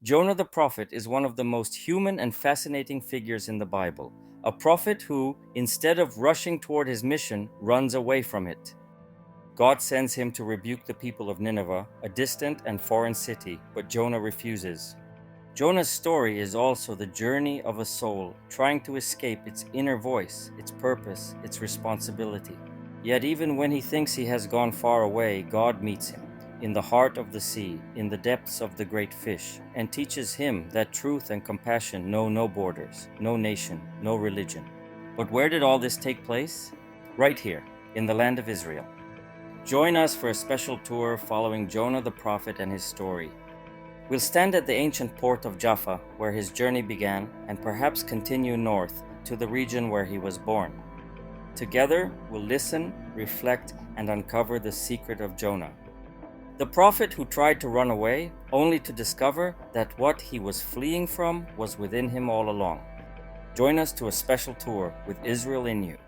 Jonah the prophet is one of the most human and fascinating figures in the Bible. A prophet who, instead of rushing toward his mission, runs away from it. God sends him to rebuke the people of Nineveh, a distant and foreign city, but Jonah refuses. Jonah's story is also the journey of a soul trying to escape its inner voice, its purpose, its responsibility. Yet even when he thinks he has gone far away, God meets him in the heart of the sea, in the depths of the great fish, and teaches him that truth and compassion know no borders, no nation, no religion. But where did all this take place? Right here, in the land of Israel. Join us for a special tour following Jonah the prophet and his story. We'll stand at the ancient port of Jaffa, where his journey began, and perhaps continue north to the region where he was born. Together, we'll listen, reflect, and uncover the secret of Jonah, the prophet who tried to run away, only to discover that what he was fleeing from was within him all along. Join us to a special tour with Israel in You.